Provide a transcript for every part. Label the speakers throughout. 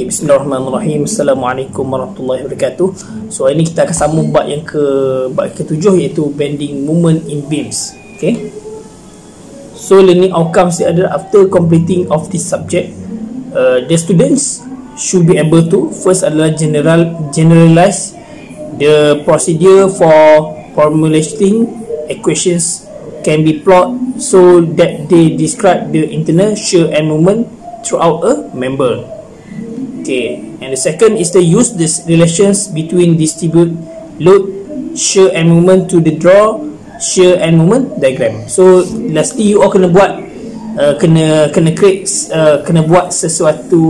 Speaker 1: Bismillahirrahmanirrahim. Assalamualaikum warahmatullahi wabarakatuh. So ini kita akan sambung bab ke-7 iaitu bending moment in beams. Okay. So learning outcomes adalah after completing of this subject, the students should be able to first adalah generalize the procedure for formulating equations can be plotted so that they describe the internal shear and moment throughout a member. Okay, and the second is to use these relations between distribute load, shear and moment to the draw shear and moment diagram. So lastly you all kena buat kena create kena buat sesuatu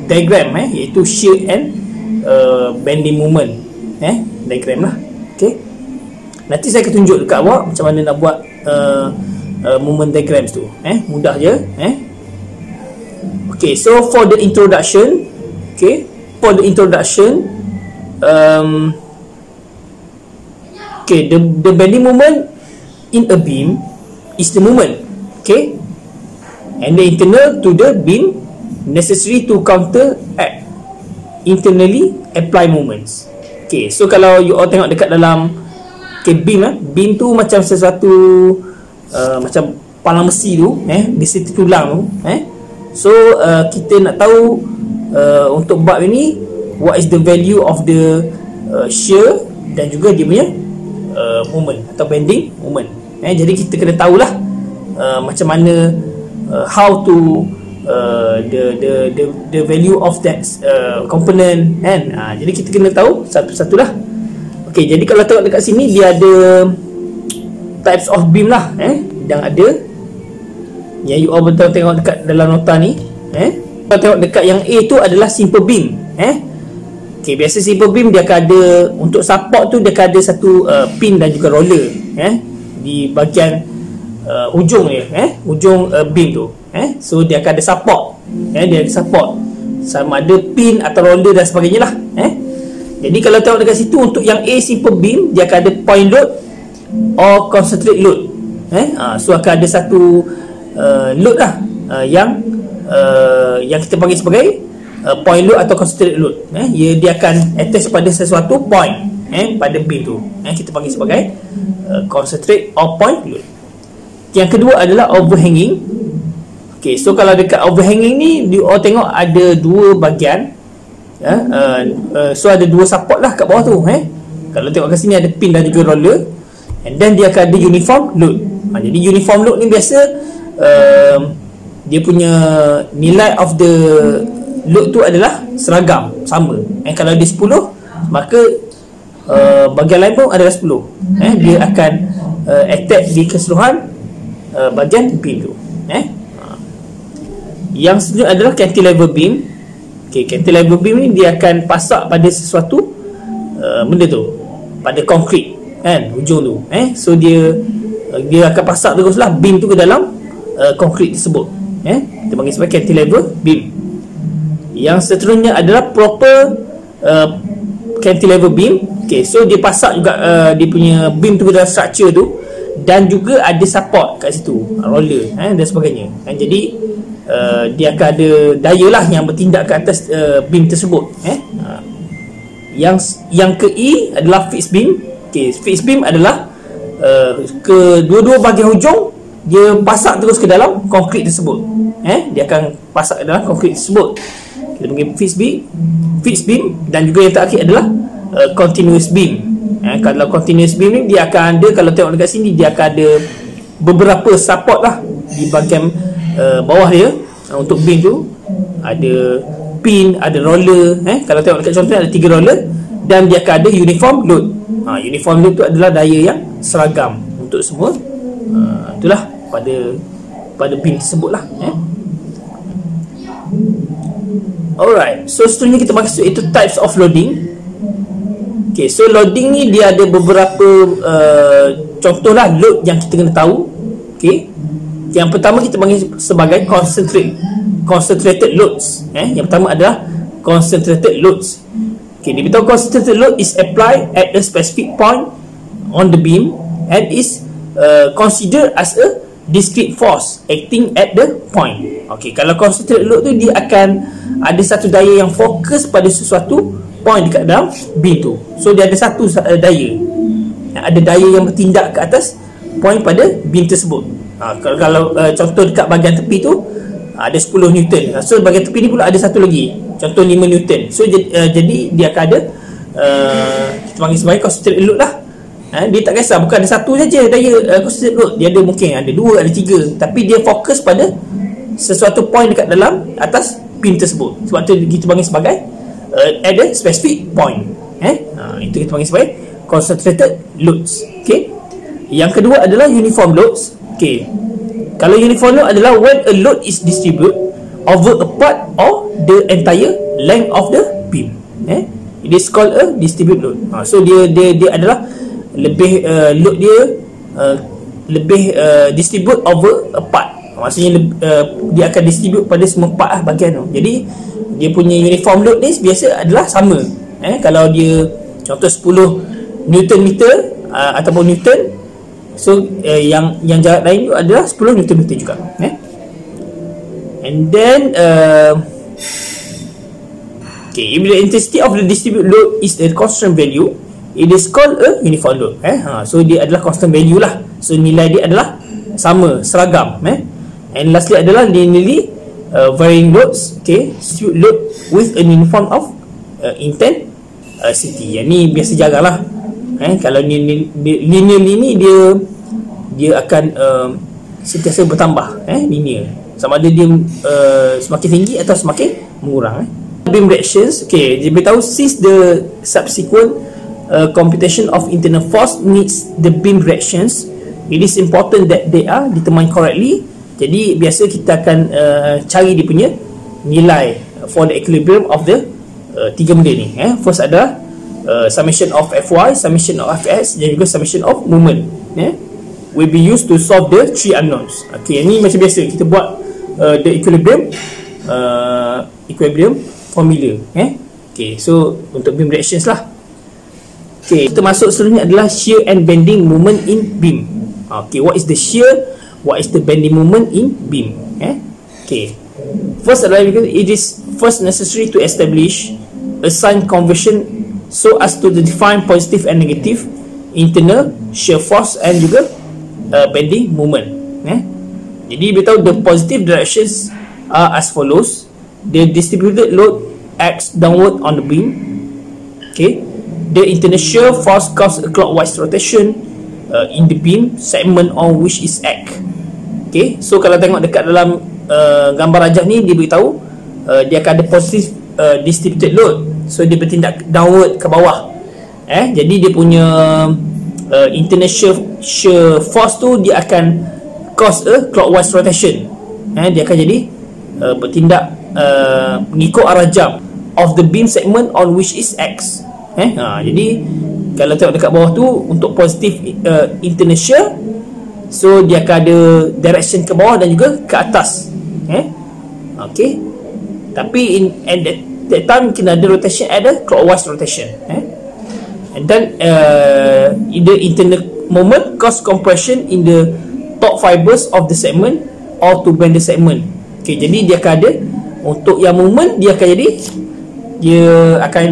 Speaker 1: diagram iaitu shear and bending moment diagram lah. Okay, nanti saya akan tunjuk dekat awak macam mana nak buat moment diagrams tu. Mudah je. Okay, so for the introduction, the bending moment in a beam is the moment, and the internal to the beam necessary to counteract internally apply moments. Okay, so kalau you all tengok dekat dalam beam tu macam sesuatu macam palang besi tu, di situ tulang tu, so kita nak tahu untuk bab ini what is the value of the shear dan juga dia punya moment atau bending moment. Jadi kita kena tahulah macam mana how to the value of that component kan. Jadi kita kena tahu satu-satu lah. Okey, jadi kalau tengok dekat sini dia ada types of beam lah yang ada. Yang you all betul tengok dekat dalam nota ni. Kalau tengok dekat yang A tu adalah simple beam. Okay, biasa simple beam dia akan ada untuk support tu dia akan ada satu pin dan juga roller di bahagian ujung dia, ujung beam tu. So dia akan ada support. Dia ada support sama ada pin atau roller dan sebagainya lah. Jadi kalau tengok dekat situ untuk yang A simple beam dia akan ada point load or concentrate load. So akan ada satu load lah yang kita panggil sebagai point load atau concentrate load. Dia akan attach pada sesuatu point pada beam tu. Kita panggil sebagai concentrate or point load. Yang kedua adalah overhanging. Okay, so kalau dekat overhanging ni you all tengok ada dua bahagian. So ada dua support lah kat bawah tu. Kalau tengok kat sini ada pin dan juga roller, and then dia akan ada uniform load. Jadi uniform load ni biasa dia punya nilai of the load tu adalah seragam, sama. Kalau dia 10 maka bahagian lain pun adalah 10. Dia akan attack di keseluruhan bahagian beam tu. Yang seterusnya adalah cantilever beam. Okay, cantilever beam ni dia akan pasak pada sesuatu benda tu, pada konkrit kan, ujung tu. So dia akan pasak teruslah beam tu ke dalam konkrit tersebut. Kita panggil sebagai cantilever beam. Yang seterusnya adalah proper cantilever beam. Okay, so dia pasak juga dia punya beam tu ke dalam structure tu, dan juga ada support kat situ, roller dan sebagainya. Jadi dia akan ada daya lah yang bertindak ke atas beam tersebut. Yang ke E adalah fixed beam. Okay, fixed beam adalah kedua-dua bahagian hujung dia pasak terus ke dalam konkrit tersebut. Dia akan pasak ke dalam konkrit tersebut. Kita panggil fixed beam. Dan juga yang terakhir adalah continuous beam. Kalau continuous beam ni dia akan ada, kalau tengok dekat sini dia akan ada beberapa support lah di bahagian bawah dia. Untuk beam tu ada pin, ada roller. Kalau tengok dekat contoh ada 3 roller, dan dia akan ada uniform load. Uniform load tu adalah daya yang seragam untuk semua. Itulah pada beam tersebut lah. Alright, so seterusnya kita masuk itu types of loading. Okay, so loading ni dia ada beberapa contoh lah load yang kita kena tahu. Okay, yang pertama kita panggil sebagai concentrated loads. Yang pertama adalah concentrated loads. Okay, dia beritahu concentrated load is applied at a specific point on the beam and is considered as a discrete force acting at the point. Okay, kalau concentrated load tu dia akan ada satu daya yang fokus pada sesuatu point dekat dalam beam tu. So dia ada satu daya, ada daya yang bertindak ke atas point pada beam tersebut. Kalau contoh dekat bahagian tepi tu ada 10 Newton. So bahagian tepi ni pula ada satu lagi, contoh 5 Newton. So jadi dia akan ada kita panggil sebagai concentrated load lah. Dia tak kisah, bukan ada satu saja daya concentrated load, dia ada mungkin ada 2, ada 3, tapi dia fokus pada sesuatu point dekat dalam atas beam tersebut. Sebab tu kita panggil sebagai at a specific point. Itu kita panggil sebagai concentrated loads. Okay. Yang kedua adalah uniform loads. Okay. Kalau uniform load adalah when a load is distributed over a part of the entire length of the beam. It is called a distributed load. So dia adalah lebih load dia lebih distribute over a part. Maksudnya dia akan distribute pada semua part bahagian tu. Jadi dia punya uniform load ni biasa adalah sama. Kalau dia contoh 10 Newton meter ataupun Newton, so yang jarak lain tu adalah 10 Newton meter juga. And then okay, if the intensity of the distributed load is a constant value, it is called a uniform load. So dia adalah constant value lah. So nilai dia adalah sama, seragam. And lastly adalah linearly varying loads. Okay, distributed load with a uniform of intensity. Yang ni biasa jarang lah. Kalau linear ni dia akan sentiasa bertambah. Linear, sama ada dia semakin tinggi atau semakin mengurang. Beam reactions. Okay, dia beritahu since the subsequent computation of internal force needs the beam reactions, it is important that they are determined correctly. Jadi biasa kita akan cari dia punya nilai for the equilibrium of the tiga benda ni. First adalah summation of Fy, summation of Fs dan juga summation of moment. Will be used to solve the three unknowns. Okay, ni macam biasa kita buat the equilibrium formula. Okay, so untuk beam reactions lah. Okay, kita masuk selanjutnya adalah shear and bending moment in beam. Okay, what is the shear? What is the bending moment in beam? Okay, first adalah because it is first necessary to establish a sign conversion so as to define positive and negative internal shear force and juga bending moment. Jadi beritahu the positive directions are as follows. The distributed load acts downward on the beam. Okay, the internal shear force causes a clockwise rotation in the beam segment on which is act. Okay, so kalau tengok dekat dalam gambar rajah ni dia beritahu dia akan ada positive distributed load, so dia bertindak downward ke bawah. Jadi dia punya internal shear force tu dia akan cause a clockwise rotation. Dia akan jadi bertindak mengikut arah jam of the beam segment on which is x. Jadi kalau tengok dekat bawah tu untuk positive internal shear, so dia akan ada direction ke bawah dan juga ke atas. Okay, tapi at that time kena ada rotation at a clockwise rotation. And then either internal moment cause compression in the top fibers of the segment or to bend the segment. Okay, jadi dia akan ada untuk yang moment dia akan jadi dia akan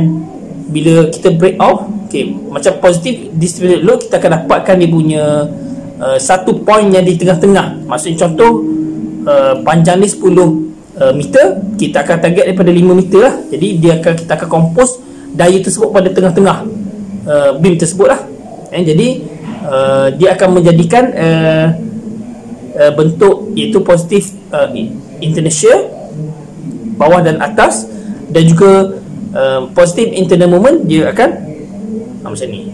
Speaker 1: bila kita break off. Okay, macam positive distributed load kita akan dapatkan dia punya satu point yang di tengah-tengah. Maksudnya contoh panjang ni 10 meter, kita akan target daripada 5 meter lah. Jadi kita akan compose daya tersebut pada tengah-tengah beam tersebut lah. Jadi dia akan menjadikan bentuk iaitu positif internal shear bawah dan atas, dan juga positif internal moment dia akan macam ni.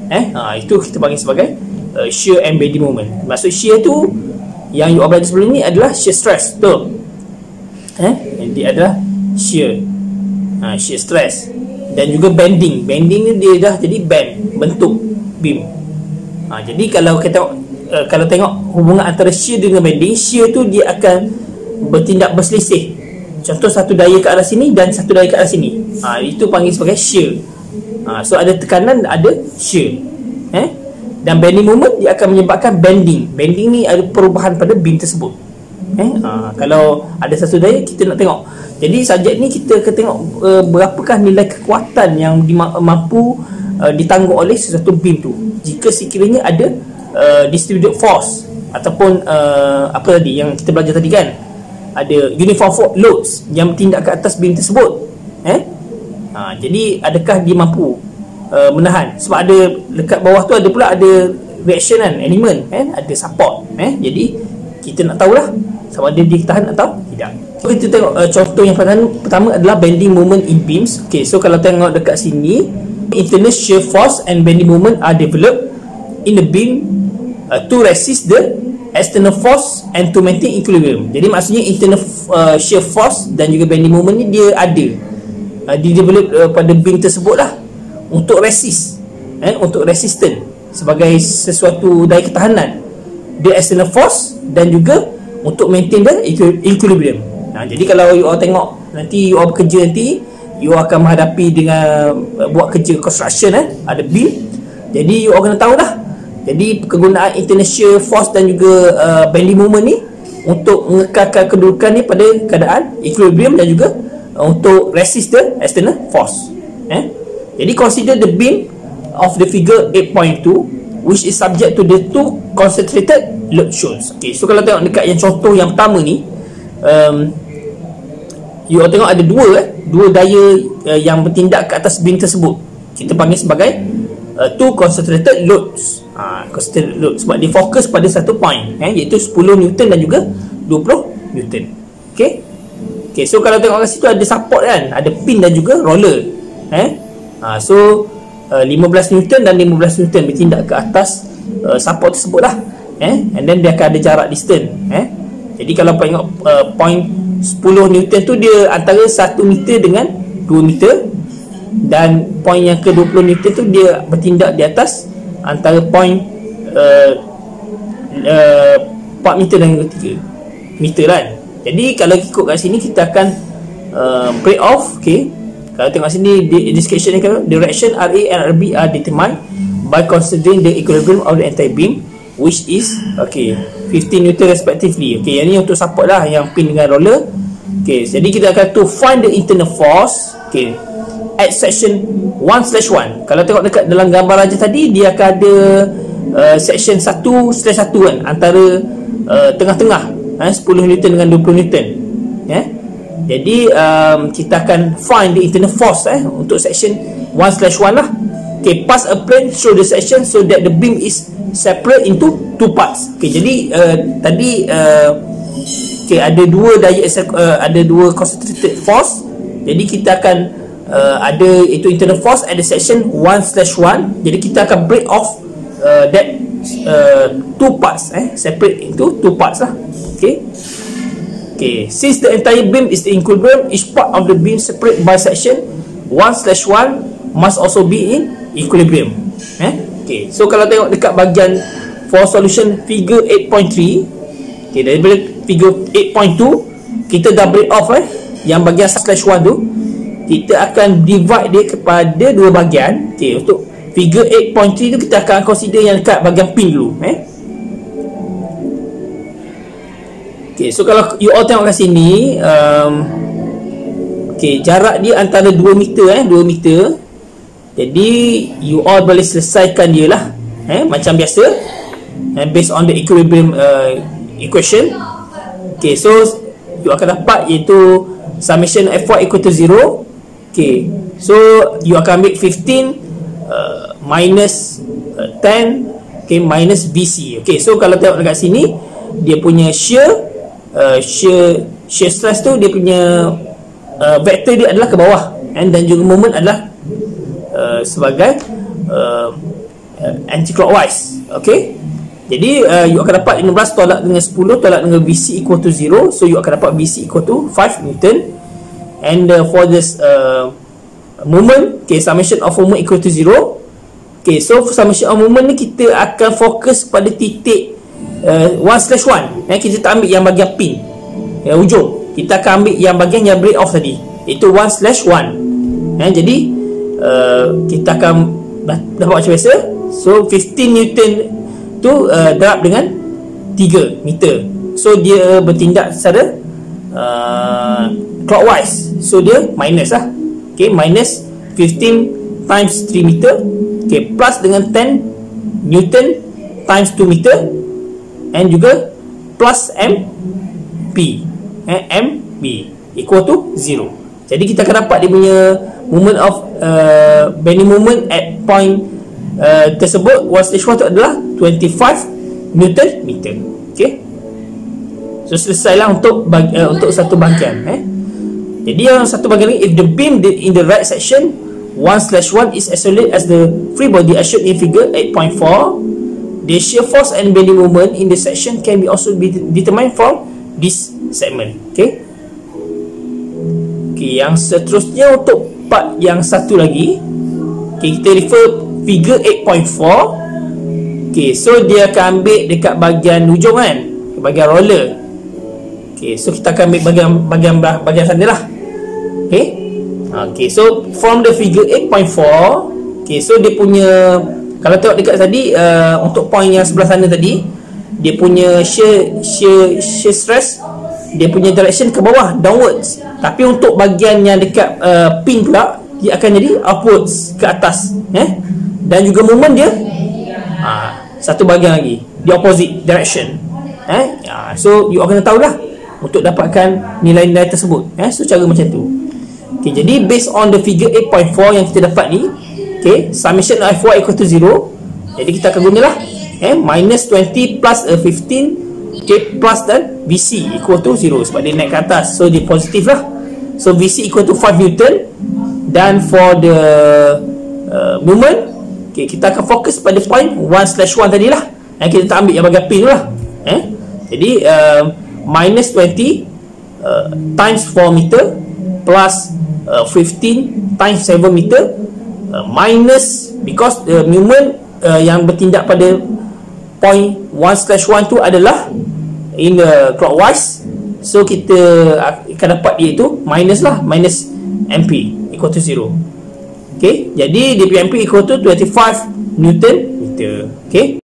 Speaker 1: Itu kita panggil sebagai shear and bending moment. Maksud shear tu yang you belajar sebelum ni adalah shear stress tu. Dia adalah shear stress, dan juga bending. Bending ni dia dah jadi bend bentuk beam. Jadi kalau kita kalau tengok hubungan antara shear dengan bending, shear tu dia akan bertindak berselisih. Contoh satu daya ke arah sini dan satu daya ke arah sini. Itu panggil sebagai shear. So ada tekanan, ada shear. Dan bending moment dia akan menyebabkan bending. Bending ni ada perubahan pada beam tersebut. Kalau ada satu daya kita nak tengok. Jadi subjek ni kita akan tengok berapakah nilai kekuatan yang mampu ditanggung oleh sesuatu beam tu. Jika sekiranya ada distributed force ataupun apa tadi yang kita belajar tadi kan, ada uniform loads yang bertindak ke atas beam tersebut. Jadi adakah dia mampu menahan? Sebab ada dekat bawah tu ada pula ada reaction kan, element ada support. Jadi kita nak tahulah sama ada dia tahan atau tidak. So, kita tengok contoh yang pertama adalah bending moment in beams. Okay, so kalau tengok dekat sini, internal shear force and bending moment are developed in the beam to resist the external force and to maintain equilibrium. Jadi maksudnya internal shear force dan juga bending moment ni dia ada di-develop pada beam tersebut lah untuk resist, untuk resistant sebagai sesuatu daya ketahanan the external force dan juga untuk maintain the equilibrium. Jadi kalau you all tengok nanti you all bekerja nanti, you akan menghadapi dengan buat kerja construction ada beam. Jadi you all kena tahu dah. Jadi kegunaan internal shear force dan juga bending moment ni untuk mengekalkan kedudukan ni pada keadaan equilibrium dan juga untuk resist the external force. Jadi consider the beam of the figure 8.2 which is subject to the two concentrated load shows. Okay, so kalau tengok dekat yang contoh yang pertama ni, you tengok ada dua daya yang bertindak ke atas beam tersebut. Kita panggil sebagai two concentrated loads. Concentrated load sebab dia fokus pada satu point, iaitu 10 Newton dan juga 20 Newton. Okay, so kalau tengok kat situ ada support kan, ada pin dan juga roller. So 15 Newton dan 15 Newton bertindak ke atas support tersebut lah. And then dia akan ada jarak distance. Jadi kalau tengok point 10 Newton tu dia antara 1 meter dengan 2 meter, dan point yang ke 20 Newton tu dia bertindak di atas antara point 4 meter dan 3 meter kan. Jadi kalau ikut kat sini kita akan break off. Okay, kalau tengok sini description ni, direction RA and RB are determined by considering the equilibrium of the entire beam which is 15 Newton respectively. Okay, yang ni untuk support lah, yang pin dengan roller. Okay, jadi kita akan to find the internal force. Okay, at section 1/1. Kalau tengok dekat dalam gambar aja tadi, dia akan ada section 1/1 kan, antara tengah-tengah 10 Newton dengan 20 Newton. Jadi kita akan find the internal force untuk section 1/1 lah. Okay, pass a plane through the section so that the beam is separate into two parts. Okay, jadi tadi ada dua daya ada dua concentrated force. Jadi kita akan ada itu internal force at the section 1/1. Jadi kita akan break off that two parts, separate into two parts lah. Okay, since the entire beam is the equilibrium, each part of the beam separate by section 1/1 must also be in equilibrium. Okay, so kalau tengok dekat bahagian for solution figure 8.3, okay, daripada figure 8.2 kita dah break off yang bahagian 1/1 tu, kita akan divide dia kepada dua bahagian. Okay, untuk figure 8.3 tu kita akan consider yang dekat bahagian pin dulu. Okay, so kalau you all tengok kat sini, okay, jarak dia antara 2 meter 2 meter. Jadi you all boleh selesaikan dia lah macam biasa, based on the equilibrium equation. Okay, so you akan dapat iaitu summation Fy equal to 0. Okay, so you akan ambil 15 minus 10, okay, minus BC. Okay, so kalau tengok dekat sini, dia punya shear stress tu, dia punya vektor dia adalah ke bawah, dan juga moment adalah sebagai anti-clockwise. Okay, jadi you akan dapat 15 tolak dengan 10 tolak dengan BC equal to 0. So you akan dapat BC equal to 5 Newton. And for this moment, okay, summation of moment equal to 0. Okay, so summation of moment ni kita akan fokus pada titik 1/1. Kita tak ambil yang bahagian pin ujung, kita akan ambil yang bahagian yang break off tadi, itu 1/1. Jadi kita akan dah buat macam biasa. So 15 Newton tu darab dengan 3 meter. so dia bertindak secara clockwise, so dia minus lah. Okay, minus 15 times 3 meter, okay, plus dengan 10 Newton times 2 meter, and juga plus MP, MB equal to 0. Jadi kita akan dapat dia punya moment of bending moment at point tersebut, one stage 1 tu adalah 25 Newton meter. Okay, so selesailah untuk satu bahagian. Jadi yang satu bahagian lagi, if the beam in the right section 1/1 is isolated as the free body as shown in figure 8.4, the shear force and bending moment in the section can be also be determined from this segment. Okay, yang seterusnya untuk part yang satu lagi, okay, kita refer figure 8.4. okay, so dia akan ambil dekat bahagian hujung kan, bahagian roller. okay, so kita akan ambil bahagian sana lah. Okay, so from the figure 8.4, okay, so dia punya, kalau tengok dekat tadi, untuk point yang sebelah sana tadi, dia punya shear stress, dia punya direction ke bawah, downwards. Tapi untuk bahagian yang dekat pin pula, dia akan jadi upwards, ke atas. Dan juga moment dia satu bahagian lagi, the opposite direction. So you akan tahu lah untuk dapatkan nilai-nilai tersebut. So cara macam tu. Okay, jadi based on the figure 8.4 yang kita dapat ni, okay, summation of F1 equal to 0. Jadi kita akan gunalah minus 20 plus 15, okay, plus dan VC equal to 0 sebab dia naik ke atas, so dia positif lah. So VC equal to 5 Newton. Dan for the moment, okay, kita akan fokus pada point 1/1 tadi lah, kita tak ambil yang bahagian pin lah. Jadi minus 20 times 4 meter plus 15 times 7 meter minus, because the moment yang bertindak pada point 1/1 tu adalah in the clockwise, so kita akan dapat dia itu minus lah, minus MP equal to 0. Okay, jadi DPMP equal to 25 Newton meter. Okay.